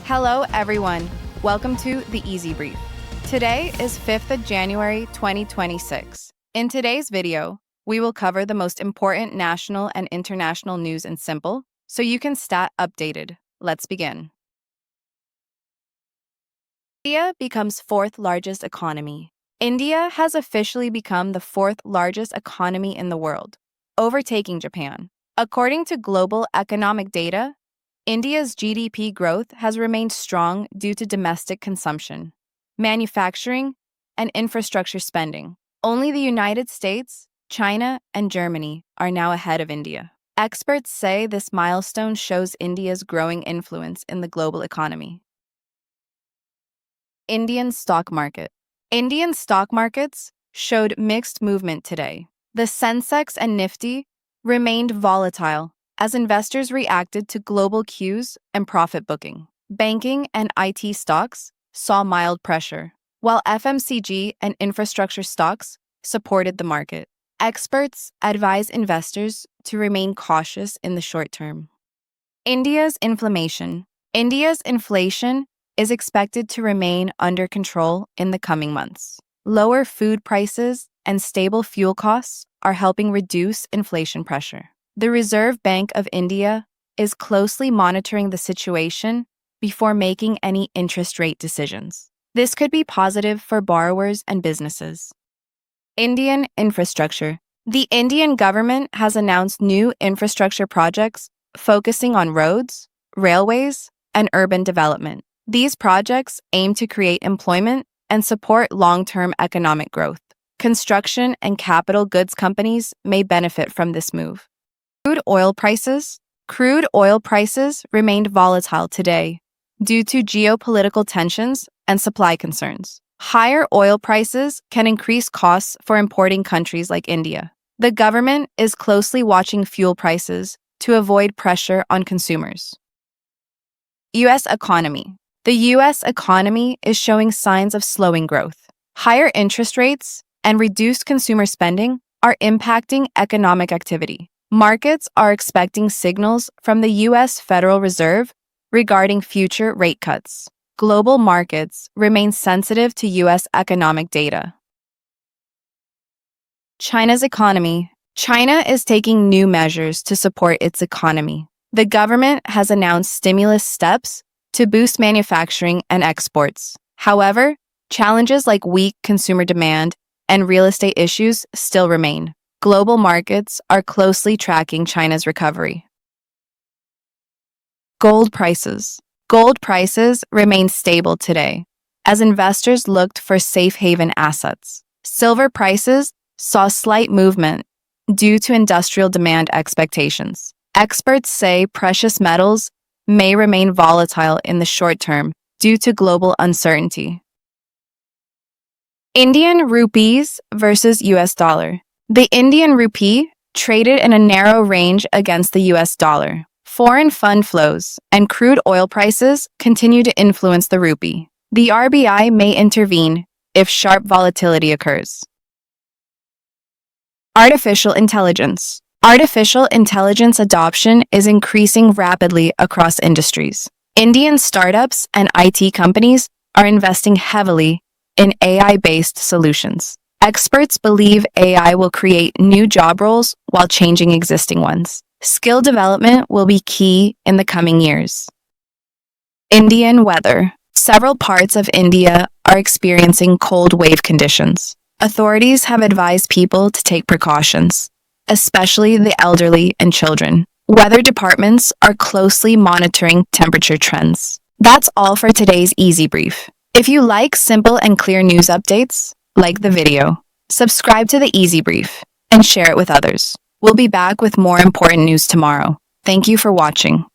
Hello, everyone. Welcome to the EasyBrief. Today is 5th of January, 2026. In today's video, we will cover the most important national and international news in simple, so you can stay updated. Let's begin. India becomes fourth largest economy. India has officially become the fourth largest economy in the world, overtaking Japan. According to global economic data, India's GDP growth has remained strong due to domestic consumption, manufacturing, and infrastructure spending. Only the United States, China, and Germany are now ahead of India. Experts say this milestone shows India's growing influence in the global economy. Indian stock market. Indian stock markets showed mixed movement today. The Sensex and Nifty remained volatile as investors reacted to global cues and profit booking. Banking and IT stocks saw mild pressure, while FMCG and infrastructure stocks supported the market. Experts advise investors to remain cautious in the short term. India's inflation. India's inflation is expected to remain under control in the coming months. Lower food prices and stable fuel costs are helping reduce inflation pressure. The Reserve Bank of India is closely monitoring the situation before making any interest rate decisions. This could be positive for borrowers and businesses. Indian infrastructure. The Indian government has announced new infrastructure projects focusing on roads, railways, and urban development. These projects aim to create employment and support long-term economic growth. Construction and capital goods companies may benefit from this move. Crude oil prices. Crude oil prices remained volatile today due to geopolitical tensions and supply concerns. Higher oil prices can increase costs for importing countries like India. The government is closely watching fuel prices to avoid pressure on consumers. U.S. economy. The U.S. economy is showing signs of slowing growth. Higher interest rates and reduced consumer spending are impacting economic activity. Markets are expecting signals from the U.S. Federal Reserve regarding future rate cuts. Global markets remain sensitive to U.S. economic data. China's economy. China is taking new measures to support its economy. The government has announced stimulus steps to boost manufacturing and exports. However, challenges like weak consumer demand and real estate issues still remain. Global markets are closely tracking China's recovery. Gold prices. Gold prices remain stable today as investors looked for safe haven assets. Silver prices saw slight movement due to industrial demand expectations. Experts say precious metals may remain volatile in the short term due to global uncertainty. Indian rupees versus US dollar. The Indian rupee traded in a narrow range against the US dollar. Foreign fund flows and crude oil prices continue to influence the rupee. The RBI may intervene if sharp volatility occurs. Artificial intelligence. Artificial intelligence adoption is increasing rapidly across industries. Indian startups and IT companies are investing heavily in AI-based solutions. Experts believe AI will create new job roles while changing existing ones. Skill development will be key in the coming years. Indian weather. Several parts of India are experiencing cold wave conditions. Authorities have advised people to take precautions, especially the elderly and children. Weather departments are closely monitoring temperature trends. That's all for today's Easy Brief. If you like simple and clear news updates, like the video, subscribe to the Easy Brief, and share it with others. We'll be back with more important news tomorrow. Thank you for watching.